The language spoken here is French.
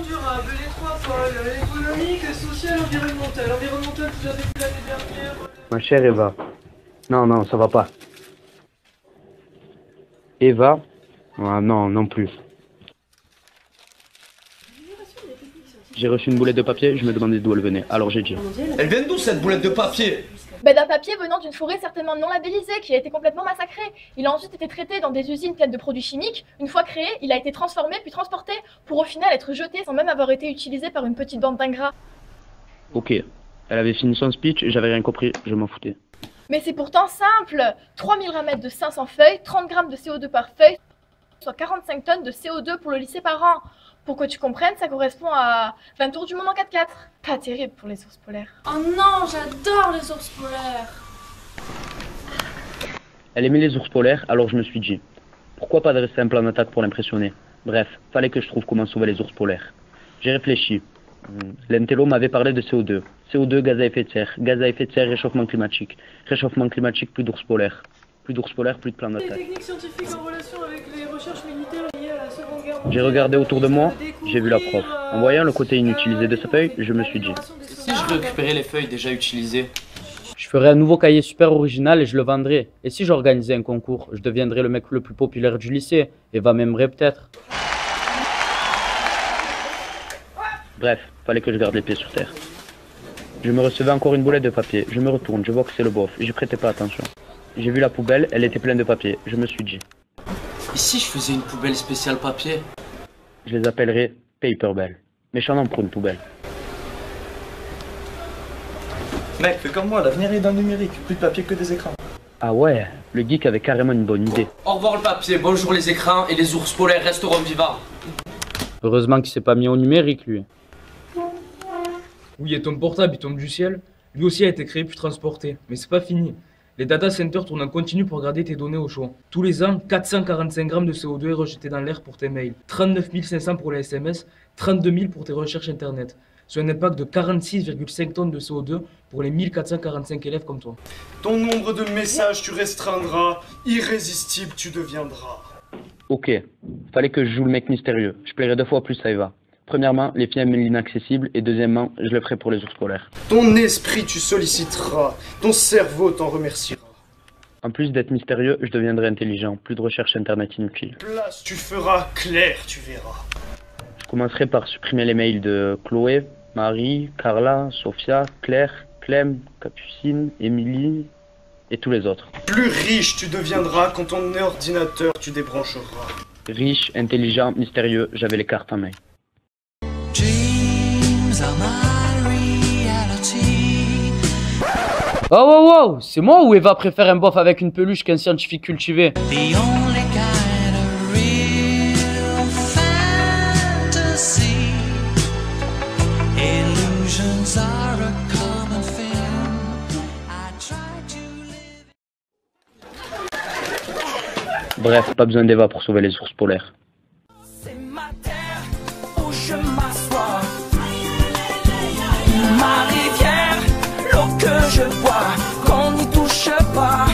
durable, les trois pôles, économique, social, environnemental. Environnemental, vous avez vu l'année dernière. Ma chère Eva. Non, non, ça va pas. Eva? Ah non, non plus. J'ai reçu une boulette de papier, je me demandais d'où elle venait, alors j'ai dit. Elle vient d'où cette boulette de papier? D'un papier venant d'une forêt certainement non labellisée qui a été complètement massacrée. Il a ensuite été traité dans des usines pleines de produits chimiques. Une fois créé, il a été transformé puis transporté pour au final être jeté sans même avoir été utilisé par une petite bande d'ingrats. Ok, elle avait fini son speech, j'avais rien compris, je m'en foutais. Mais c'est pourtant simple. 3000 ramètres de 500 feuilles, 30 grammes de CO2 par feuille, soit 45 tonnes de CO2 pour le lycée par an. Pour que tu comprennes, ça correspond à 20 tours du monde en 4x4. Pas terrible pour les ours polaires. Oh non, j'adore les ours polaires. Elle aimait les ours polaires, alors je me suis dit, pourquoi pas dresser un plan d'attaque pour l'impressionner? Bref, fallait que je trouve comment sauver les ours polaires. J'ai réfléchi. L'intello m'avait parlé de CO2. CO2, gaz à effet de serre. Gaz à effet de serre, réchauffement climatique. Réchauffement climatique, plus d'ours polaires. Plus d'ours polaires, plus de plan Les d'attaque. techniques scientifiques en relation avec les recherches militaires liées à la Seconde Guerre mondiale. J'ai regardé autour de moi, j'ai vu la prof. En voyant le côté inutilisé de sa feuille, je me suis dit. Si je récupérais les feuilles déjà utilisées? Je ferais un nouveau cahier super original et je le vendrais. Et si j'organisais un concours, je deviendrais le mec le plus populaire du lycée. Eva m'aimerait peut-être. Bref, fallait que je garde les pieds sur terre. Je me recevais encore une boulette de papier. Je me retourne, je vois que c'est le bof. J'y prêtais pas attention. J'ai vu la poubelle, elle était pleine de papier. Je me suis dit. Et si je faisais une poubelle spéciale papier? Je les appellerais Paperbell. Méchant nom pour une poubelle. Mec, fais comme moi, l'avenir est dans le numérique, plus de papier que des écrans. Ah ouais, le geek avait carrément une bonne idée. Au revoir le papier, bonjour les écrans et les ours polaires resteront vivants. Heureusement qu'il s'est pas mis au numérique, lui. Oui, et ton portable, il tombe du ciel. Lui aussi a été créé puis transporté. Mais c'est pas fini. Les data centers tournent en continu pour garder tes données au chaud. Tous les ans, 445 grammes de CO2 est rejeté dans l'air pour tes mails, 39 500 pour les SMS, 32 000 pour tes recherches internet. Soit un impact de 46,5 tonnes de CO2 pour les 1445 élèves comme toi. Ton nombre de messages tu restreindras, irrésistible tu deviendras. Ok, fallait que je joue le mec mystérieux. Je plairais 2 fois plus à Eva. Premièrement, les filles aiment l'inaccessible, et deuxièmement, je le ferai pour les ours polaires. Ton esprit tu solliciteras, ton cerveau t'en remerciera. En plus d'être mystérieux, je deviendrai intelligent, plus de recherche internet inutile. Place tu feras clair, tu verras. Je commencerai par supprimer les mails de Chloé, Marie, Carla, Sophia, Claire, Clem, Capucine, Émilie et tous les autres. Plus riche tu deviendras quand ton ordinateur tu débrancheras. Riche, intelligent, mystérieux, j'avais les cartes en main. Oh wow wow, c'est moi ou Eva préfère un bof avec une peluche qu'un scientifique cultivé? Bref, pas besoin d'Eva pour sauver les ours polaires. C'est ma terre où je m'assois. Ma rivière, l'eau que je bois, qu'on n'y touche pas.